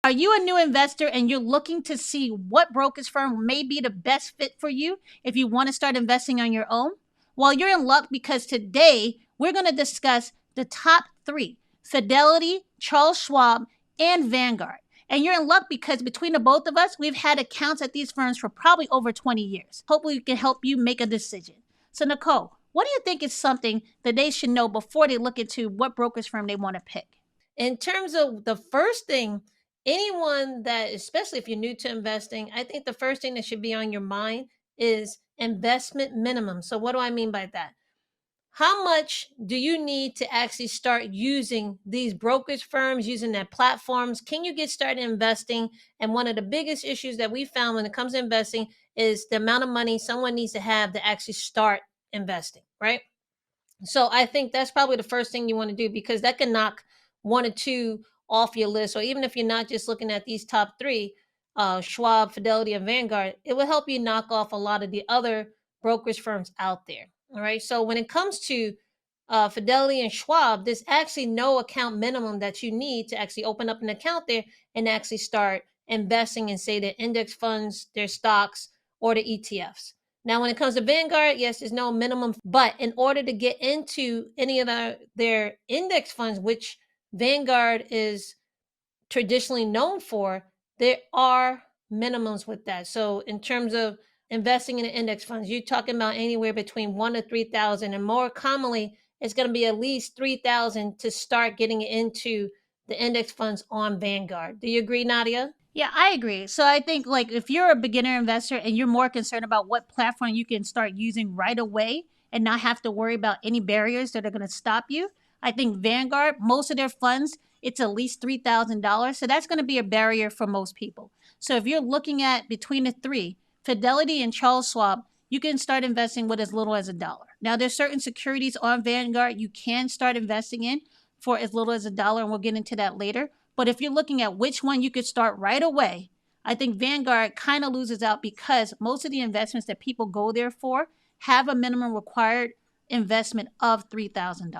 Are you a new investor and you're looking to see what brokerage firm may be the best fit for you if you want to start investing on your own? Well, you're in luck because today we're going to discuss the top 3: Fidelity, Charles Schwab, and Vanguard. And you're in luck because between the both of us, we've had accounts at these firms for probably over 20 years. Hopefully, we can help you make a decision. So, Nicole, what do you think is something that they should know before they look into what brokerage firm they want to pick? In terms of the first thing, anyone that, especially if you're new to investing, I think the first thing that should be on your mind is investment minimum. So, what do I mean by that? How much do you need to actually start using these brokerage firms, using their platforms? Can you get started investing? And one of the biggest issues that we found when it comes to investing is the amount of money someone needs to have to actually start investing, right? So I think that's probably the first thing you want to do, because that can knock one or two off your list. Or even if you're not just looking at these top 3, Schwab, Fidelity, and Vanguard, it will help you knock off a lot of the other brokerage firms out there. All right. So when it comes to Fidelity and Schwab, there's actually no account minimum that you need to actually open up an account there and actually start investing in, say, their index funds, their stocks, or the ETFs. Now, when it comes to Vanguard, yes, there's no minimum, but in order to get into any of their index funds, which Vanguard is traditionally known for, there are minimums with that. So in terms of investing in the index funds, you're talking about anywhere between 1 to 3,000, and more commonly, it's going to be at least 3,000 to start getting into the index funds on Vanguard. Do you agree, Nadia? Yeah, I agree. So I think like if you're a beginner investor and you're more concerned about what platform you can start using right away and not have to worry about any barriers that are going to stop you, I think Vanguard, most of their funds, it's at least $3,000. So that's going to be a barrier for most people. So if you're looking at between the 3, Fidelity and Charles Schwab, you can start investing with as little as $1. Now there's certain securities on Vanguard you can start investing in for as little as $1, and we'll get into that later. But if you're looking at which one you could start right away, I think Vanguard kind of loses out because most of the investments that people go there for have a minimum required investment of $3,000.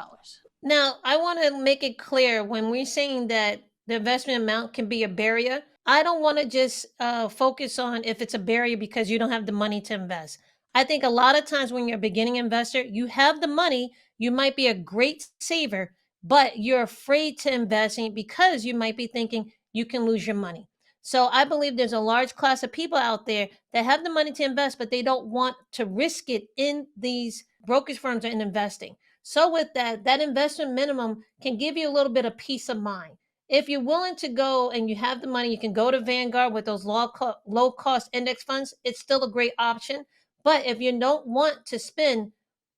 Now, I want to make it clear, when we're saying that the investment amount can be a barrier, I don't want to just focus on if it's a barrier because you don't have the money to invest. I think a lot of times when you're a beginning investor, you have the money, you might be a great saver, but you're afraid to invest in it because you might be thinking you can lose your money. So I believe there's a large class of people out there that have the money to invest, but they don't want to risk it in these brokerage firms or in investing. So with that, that investment minimum can give you a little bit of peace of mind. If you're willing to go and you have the money, you can go to Vanguard with those low cost index funds. It's still a great option. But if you don't want to spend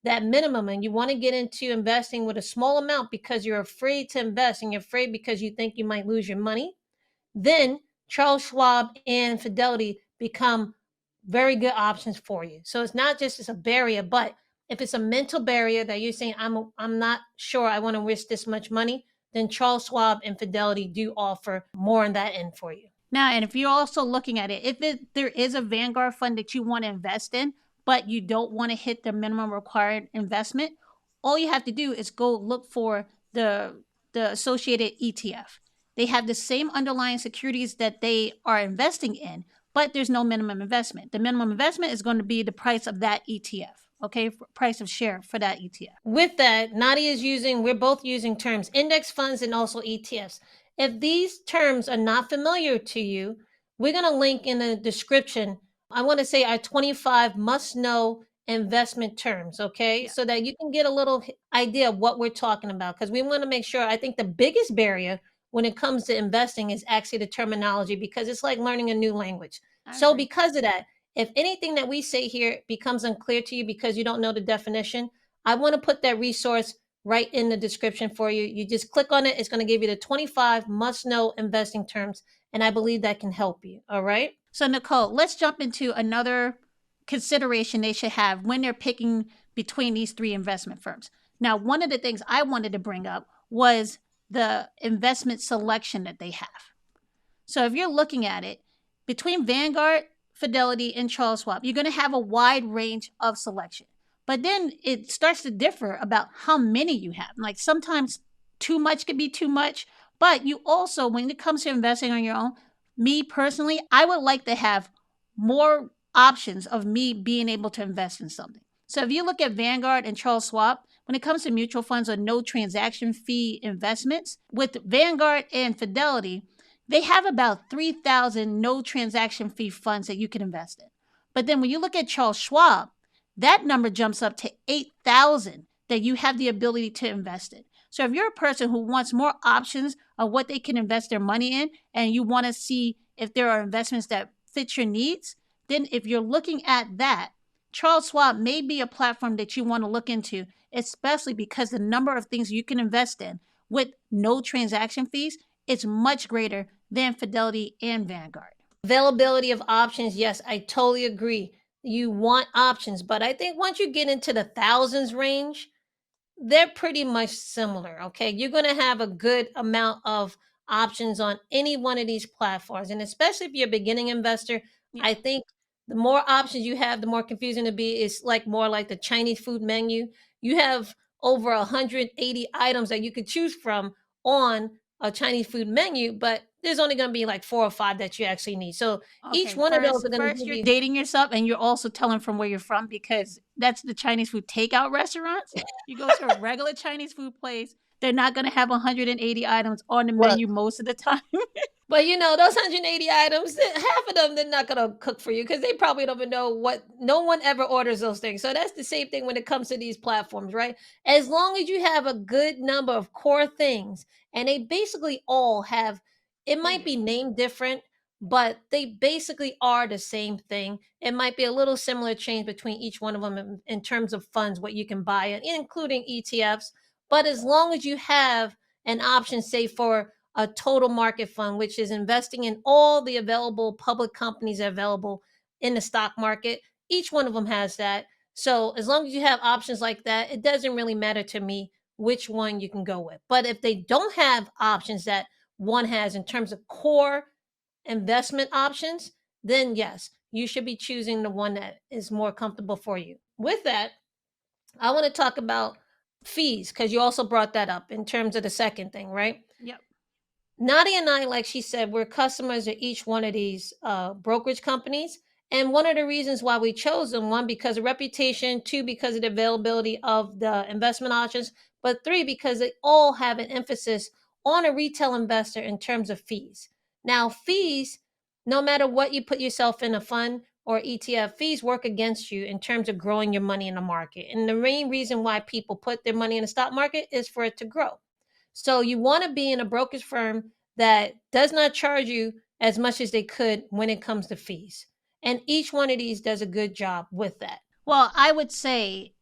that minimum and you want to get into investing with a small amount because you're afraid to invest and you're afraid because you think you might lose your money, then Charles Schwab and Fidelity become very good options for you. So it's not just as a barrier, but if it's a mental barrier that you're saying, I'm not sure I want to risk this much money, then Charles Schwab and Fidelity do offer more on that end for you. Now, and if you're also looking at it, there is a Vanguard fund that you want to invest in, but you don't want to hit the minimum required investment, all you have to do is go look for the associated ETF. They have the same underlying securities that they are investing in, but there's no minimum investment. The minimum investment is going to be the price of that ETF. Okay, price of share for that ETF. With that, Nadia is we're both using terms index funds and also ETFs. If these terms are not familiar to you, we're going to link in the description. I want to say our 25 must know investment terms, okay? Yeah. So that you can get a little idea of what we're talking about, because we want to make sure. I think the biggest barrier when it comes to investing is actually the terminology, because it's like learning a new language. So because of that, if anything that we say here becomes unclear to you because you don't know the definition, I want to put that resource right in the description for you. You just click on it. It's going to give you the 25 must-know investing terms, and I believe that can help you. All right? So, Nicole, let's jump into another consideration they should have when they're picking between these 3 investment firms. Now, one of the things I wanted to bring up was the investment selection that they have. So if you're looking at it, between Vanguard, Fidelity, and Charles Schwab, you're going to have a wide range of selection. But then it starts to differ about how many you have. Like sometimes too much could be too much, But you also, when it comes to investing on your own, me personally, I would like to have more options of me being able to invest in something. So if you look at Vanguard and Charles Schwab, when it comes to mutual funds or no transaction fee investments, with Vanguard and Fidelity, they have about 3,000 no transaction fee funds that you can invest in. But then when you look at Charles Schwab, that number jumps up to 8,000 that you have the ability to invest in. So if you're a person who wants more options of what they can invest their money in, and you want to see if there are investments that fit your needs, then if you're looking at that, Charles Schwab may be a platform that you want to look into, especially because the number of things you can invest in with no transaction fees is much greater than Fidelity and Vanguard. Availability of options, yes, I totally agree. You want options, but I think once you get into the thousands range, they're pretty much similar. Okay. You're going to have a good amount of options on any one of these platforms. And especially if you're a beginning investor, Yeah. I think the more options you have, the more confusing to be. It's like more like the Chinese food menu. You have over 180 items that you could choose from on a Chinese food menu, but there's only going to be like 4 or 5 that you actually need. So each Okay, one of those first are going to first give you're you. dating yourself and you're also telling from where you're from because that's the Chinese food takeout restaurants. You go to a regular Chinese food place, they're not going to have 180 items on the Well, menu most of the time. but those 180 items, half of them they're not gonna cook for you because they probably don't even know what. No one ever orders those things. So that's the same thing when it comes to these platforms, right? As long as you have a good number of core things, and they basically all have, it They might do. be named different, but they basically are the same thing. It might be a little similar change between each one of them in terms of funds, what you can buy, including ETFs. But as long as you have an option, say for a total market fund, which is investing in all the available public companies available in the stock market. Each one of them has that. So as long as you have options like that, it doesn't really matter to me which one you can go with. But if they don't have options that one has in terms of core investment options, then yes, you should be choosing the one that is more comfortable for you. With that, I want to talk about fees because you also brought that up in terms of the second thing, right? Yep. Nadia and I, like she said, we're customers of each one of these brokerage companies. And one of the reasons why we chose them, one, because of reputation, two, because of the availability of the investment options, but three, because they all have an emphasis on a retail investor in terms of fees. Now, fees, no matter what you put yourself in a fund or ETF, fees work against you in terms of growing your money in the market. And the main reason why people put their money in the stock market is for it to grow. So you want to be in a brokerage firm that does not charge you as much as they could when it comes to fees. And each one of these does a good job with that. Well, I would say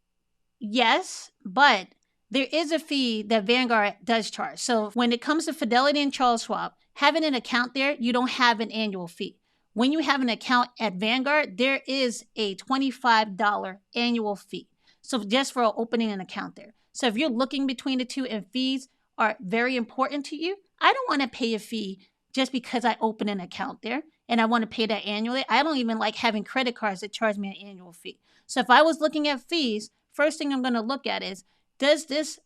yes, but there is a fee that Vanguard does charge. So when it comes to Fidelity and Charles Schwab, having an account there, you don't have an annual fee. When you have an account at Vanguard, there is a $25 annual fee. So just for opening an account there. So if you're looking between the two and fees are very important to you, I don't want to pay a fee just because I open an account there and I want to pay that annually. I don't even like having credit cards that charge me an annual fee. So if I was looking at fees, first thing I'm going to look at is, does this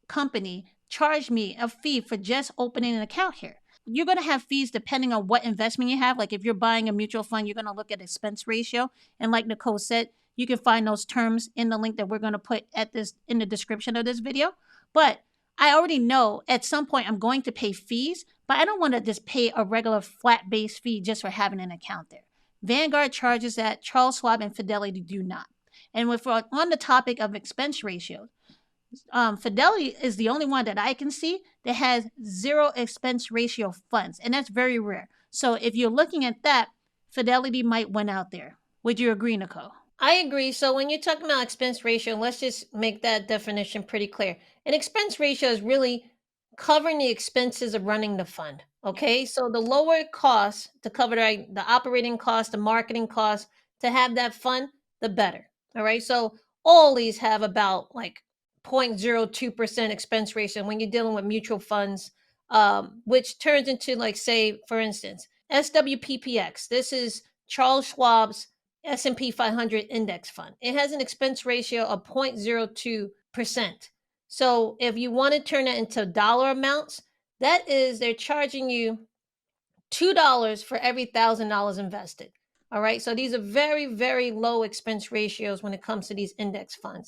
company charge me a fee for just opening an account here? You're going to have fees depending on what investment you have. Like if you're buying a mutual fund, you're going to look at expense ratio. And like Nicole said, you can find those terms in the link that we're going to put at this in the description of this video. But I already know at some point I'm going to pay fees, but I don't want to just pay a regular flat base fee just for having an account there. Vanguard charges that, Charles Schwab and Fidelity do not. And if we're on the topic of expense ratio, Fidelity is the only one that I can see that has zero expense ratio funds, and that's very rare. So if you're looking at that, Fidelity might win out there. Would you agree, Nicole? I agree. So when you're talking about expense ratio, let's just make that definition pretty clear. An expense ratio is really covering the expenses of running the fund. Yep. Okay. So the lower it costs to cover the operating cost, the marketing cost to have that fund, the better. All right. So all these have about like 0.02% expense ratio when you're dealing with mutual funds, which turns into, like, say, for instance, SWPPX. This is Charles Schwab's S&P 500 index fund. It has an expense ratio of 0.02%. So if you want to turn that into dollar amounts, That is, they're charging you $2 for every $1,000 invested. All right. So these are very, very low expense ratios when it comes to these index funds.